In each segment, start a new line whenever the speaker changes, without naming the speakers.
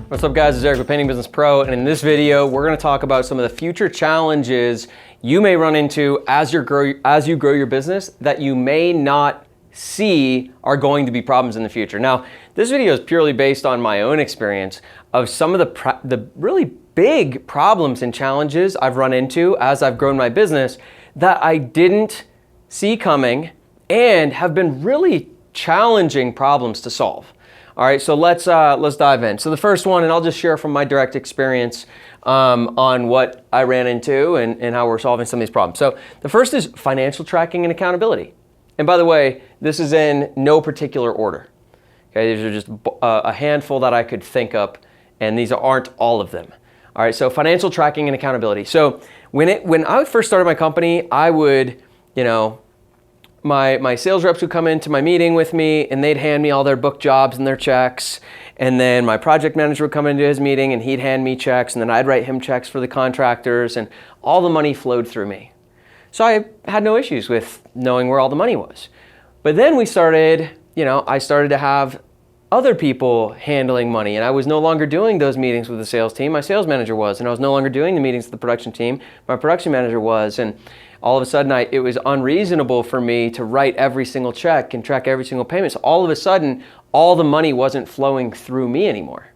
What's up guys, it's Eric with Painting Business Pro, and in this video we're going to talk about some of the future challenges you may run into as you grow your business that you may not see are going to be problems in the future. Now, this video is purely based on my own experience of some of the really big problems and challenges I've run into as I've grown my business that I didn't see coming and have been really challenging problems to solve. All right, so let's dive in. So the first one, and I'll just share from my direct experience on what I ran into and how we're solving some of these problems. So the first is financial tracking and accountability. And by the way, this is in no particular order. Okay, these are just a handful that I could think up, and these aren't all of them. All right, so financial tracking and accountability. So when I first started my company, I would, my sales reps would come into my meeting with me and they'd hand me all their booked jobs and their checks. And then my project manager would come into his meeting and he'd hand me checks, and then I'd write him checks for the contractors, and all the money flowed through me. So I had no issues with knowing where all the money was. But then I started to have other people handling money, and I was no longer doing those meetings with the sales team. My sales manager was, and I was no longer doing the meetings with the production team. My production manager was, and all of a sudden it was unreasonable for me to write every single check and track every single payment. So all of a sudden, all the money wasn't flowing through me anymore.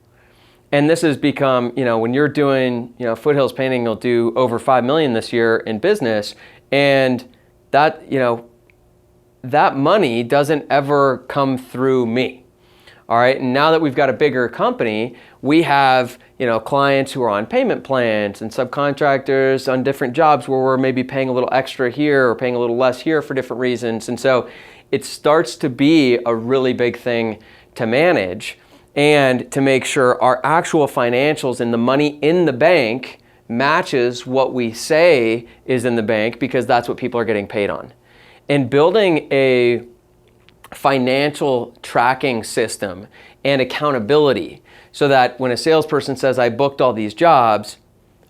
And this has become, when you're doing, Foothills Painting will do over 5 million this year in business, and that, that money doesn't ever come through me. All right, and now that we've got a bigger company, we have, clients who are on payment plans and subcontractors on different jobs where we're maybe paying a little extra here or paying a little less here for different reasons. And so it starts to be a really big thing to manage and to make sure our actual financials and the money in the bank matches what we say is in the bank, because that's what people are getting paid on. And building a financial tracking system and accountability so that when a salesperson says, I booked all these jobs,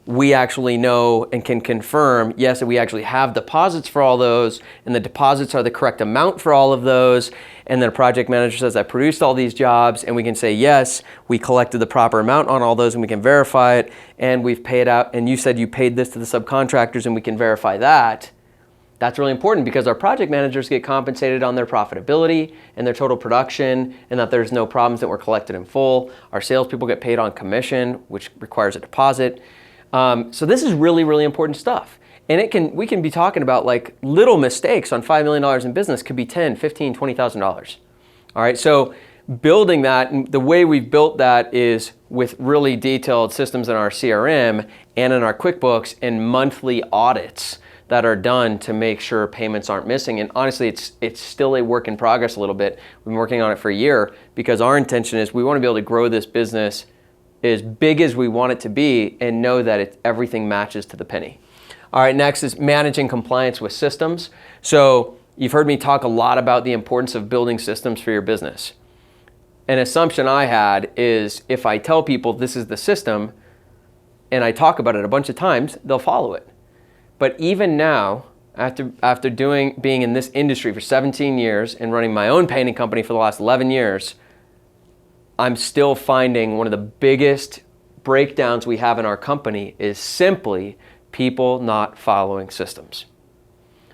we actually know and can confirm, yes, we actually have deposits for all those, and the deposits are the correct amount for all of those. And then a project manager says, I produced all these jobs, and we can say, yes, we collected the proper amount on all those, and we can verify it, and we've paid out, and you said you paid this to the subcontractors, and we can verify that. That's really important because our project managers get compensated on their profitability and their total production, and that there's no problems that were collected in full. Our salespeople get paid on commission, which requires a deposit. So this is really, really important stuff. And we can be talking about like little mistakes on $5 million in business could be $10,000, $15,000, $20,000. All right, so building that, and the way we've built that is with really detailed systems in our CRM and in our QuickBooks and monthly audits that are done to make sure payments aren't missing. And honestly, it's still a work in progress a little bit. We've been working on it for a year because our intention is we want to be able to grow this business as big as we want it to be and know that everything matches to the penny. All right, next is managing compliance with systems. So you've heard me talk a lot about the importance of building systems for your business. An assumption I had is if I tell people this is the system and I talk about it a bunch of times, they'll follow it. But even now, after being in this industry for 17 years and running my own painting company for the last 11 years, I'm still finding one of the biggest breakdowns we have in our company is simply people not following systems.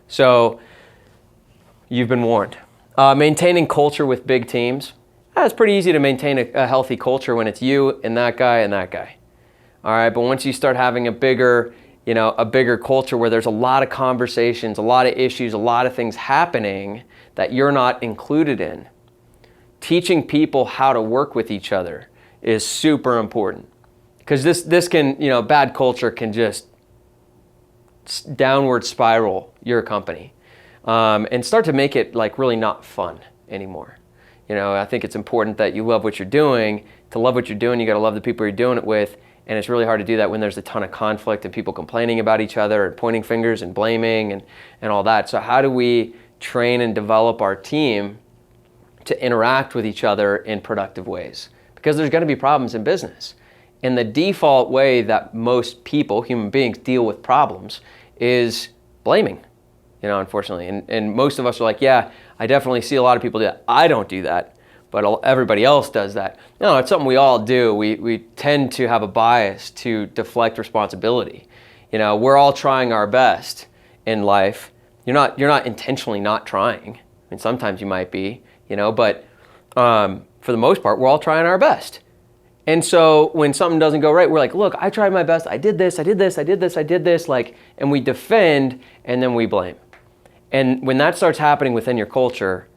So you've been warned. Maintaining culture with big teams. It's pretty easy to maintain a healthy culture when it's you and that guy and that guy. All right, but once you start having a bigger culture where there's a lot of conversations, a lot of issues, a lot of things happening that you're not included in, teaching people how to work with each other is super important. Because this can, bad culture can just downward spiral your company and start to make it like really not fun anymore. I think it's important that you love what you're doing. To love what you're doing, you got to love the people you're doing it with. And it's really hard to do that when there's a ton of conflict and people complaining about each other and pointing fingers and blaming and all that. So how do we train and develop our team to interact with each other in productive ways? Because there's going to be problems in business. And the default way that most people, human beings, deal with problems is blaming, unfortunately. And most of us are like, yeah, I definitely see a lot of people do that. I don't do that, but everybody else does that. No, it's something we all do. We tend to have a bias to deflect responsibility. You know, we're all trying our best in life. You're not intentionally not trying. I mean, sometimes you might be, you know, but for the most part, we're all trying our best. And so when something doesn't go right, we're like, look, I tried my best. I did this, I did this, I did this, I did this, like, and we defend and then we blame. And when that starts happening within your culture,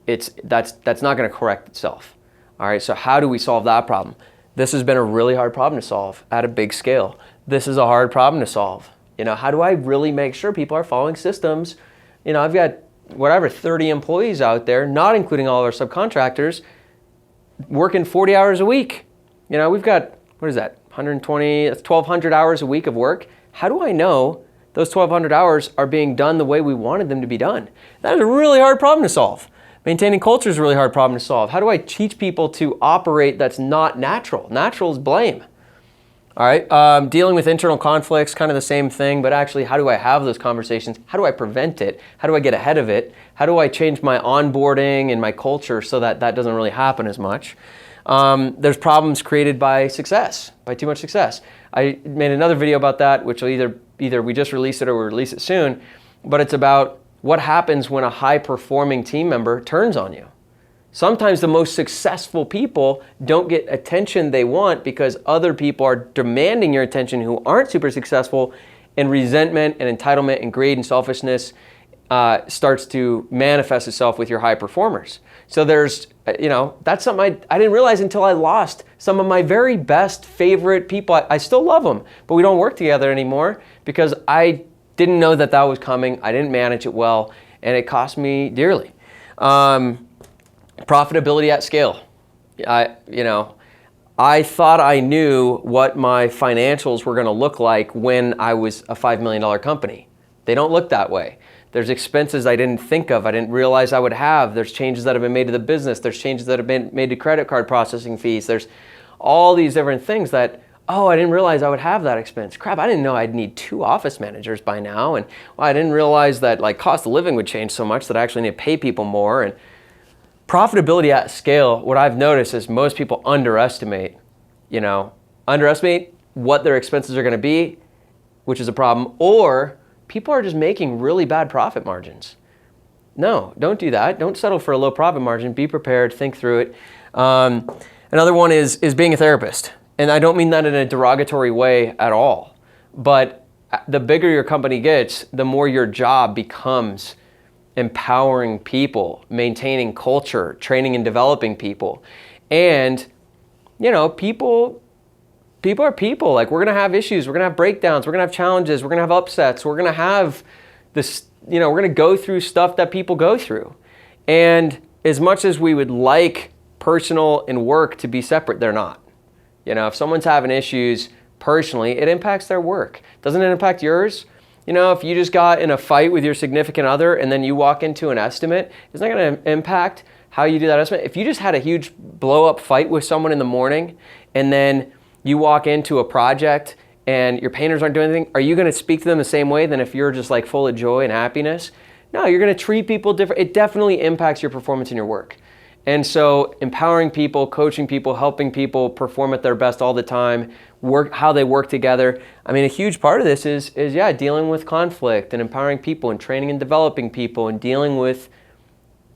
that's not going to correct itself. All right, so how do we solve that problem? This has been a really hard problem to solve at a big scale. This is a hard problem to solve. You know, how do I really make sure people are following systems? You know, I've got whatever, 30 employees out there, not including all of our subcontractors, working 40 hours a week. You know, we've got, what is that, 120, that's 1,200 hours a week of work. How do I know those 1,200 hours are being done the way we wanted them to be done? That is a really hard problem to solve. Maintaining culture is a really hard problem to solve. How do I teach people to operate that's not natural? Natural is blame. All right, dealing with internal conflicts, kind of the same thing, but actually how do I have those conversations? How do I prevent it? How do I get ahead of it? How do I change my onboarding and my culture so that that doesn't really happen as much? There's problems created by success, by too much success. I made another video about that, which will either we just release it or we'll release it soon, but it's about what happens when a high-performing team member turns on you. Sometimes the most successful people don't get attention they want because other people are demanding your attention who aren't super successful, and resentment and entitlement and greed and selfishness starts to manifest itself with your high performers. So there's, you know, that's something I didn't realize until I lost some of my very best favorite people. I still love them, but we don't work together anymore because I didn't know that that was coming. I didn't manage it well, and it cost me dearly. Profitability at scale. I thought I knew what my financials were going to look like when I was a $5 million company. They don't look that way. There's expenses I didn't think of, I didn't realize I would have. There's changes that have been made to the business. There's changes that have been made to credit card processing fees. There's all these different things that, oh, I didn't realize I would have that expense. Crap, I didn't know I'd need 2 office managers by now. And well, I didn't realize that like cost of living would change so much that I actually need to pay people more. And profitability at scale, what I've noticed is most people underestimate what their expenses are going to be, which is a problem, or people are just making really bad profit margins. No, don't do that. Don't settle for a low profit margin. Be prepared, think through it. Another one is being a therapist. And I don't mean that in a derogatory way at all, but the bigger your company gets, the more your job becomes empowering people, maintaining culture, training and developing people. And, you know, people are people. Like, we're going to have issues. We're going to have breakdowns. We're going to have challenges. We're going to have upsets. We're going to have this, you know, we're going to go through stuff that people go through. And as much as we would like personal and work to be separate, they're not. You know, if someone's having issues personally, it impacts their work. Doesn't it impact yours? You know, if you just got in a fight with your significant other and then you walk into an estimate, isn't that going to impact how you do that estimate? If you just had a huge blow-up fight with someone in the morning and then you walk into a project and your painters aren't doing anything, are you going to speak to them the same way than if you're just like full of joy and happiness? No, you're going to treat people different. It definitely impacts your performance in your work. And so empowering people, coaching people, helping people perform at their best all the time, how they work together. I mean, a huge part of this is dealing with conflict and empowering people and training and developing people and dealing with,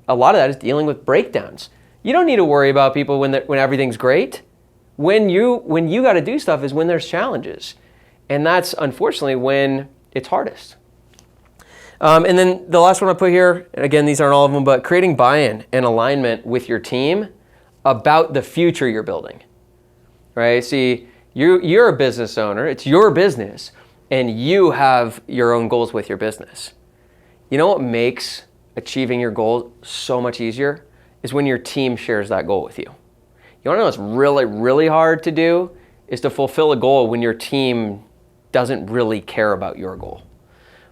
a lot of that is dealing with breakdowns. You don't need to worry about people when everything's great. When you got to do stuff is when there's challenges. And that's unfortunately when it's hardest. And then the last one I put here, and again, these aren't all of them, but creating buy-in and alignment with your team about the future you're building, right? See, you're a business owner, it's your business, and you have your own goals with your business. You know what makes achieving your goal so much easier is when your team shares that goal with you. You wanna know what's really, really hard to do is to fulfill a goal when your team doesn't really care about your goal.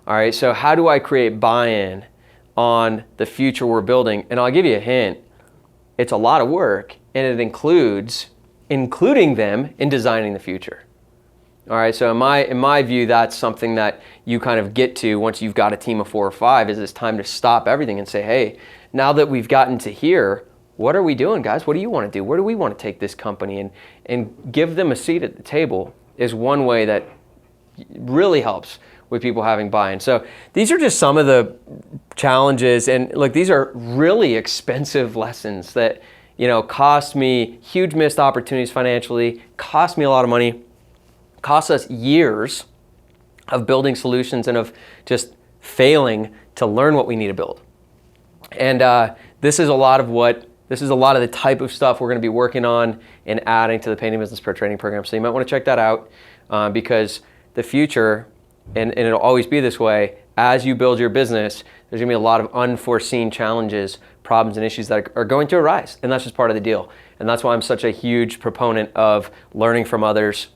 All right, so how do I create buy-in on the future we're building? And I'll give you a hint. It's a lot of work, and it includes including them in designing the future. All right, so in my view, that's something that you kind of get to once you've got a team of 4 or 5, is it's time to stop everything and say, hey, now that we've gotten to here, what are we doing, guys? What do you want to do? Where do we want to take this company? And give them a seat at the table is one way that really helps with people having buy-in. So these are just some of the challenges, and look, these are really expensive lessons that, you know, cost me huge missed opportunities financially, cost me a lot of money, cost us years of building solutions and of just failing to learn what we need to build. And this is a lot of the type of stuff we're going to be working on and adding to the Painting Business Pro training program. So you might want to check that out because the future, and it'll always be this way, as you build your business, there's going to be a lot of unforeseen challenges, problems, and issues that are going to arise. And that's just part of the deal. And that's why I'm such a huge proponent of learning from others,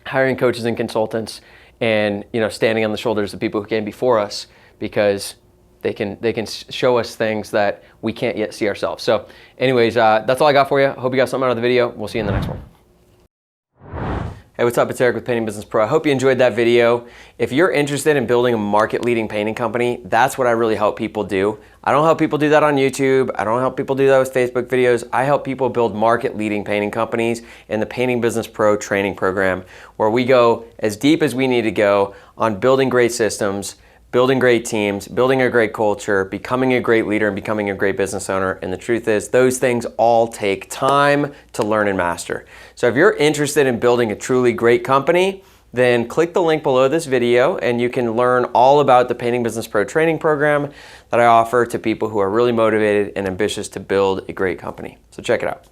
hiring coaches and consultants, and, you know, standing on the shoulders of people who came before us, because they can show us things that we can't yet see ourselves. So anyways, that's all I got for you. Hope you got something out of the video. We'll see you in the next one. Hey, what's up? It's Eric with Painting Business Pro. I hope you enjoyed that video. If you're interested in building a market-leading painting company, that's what I really help people do. I don't help people do that on YouTube. I don't help people do that with Facebook videos. I help people build market-leading painting companies in the Painting Business Pro training program, where we go as deep as we need to go on building great systems, building great teams, building a great culture, becoming a great leader, and becoming a great business owner. And the truth is, those things all take time to learn and master. So if you're interested in building a truly great company, then click the link below this video and you can learn all about the Painting Business Pro training program that I offer to people who are really motivated and ambitious to build a great company. So check it out.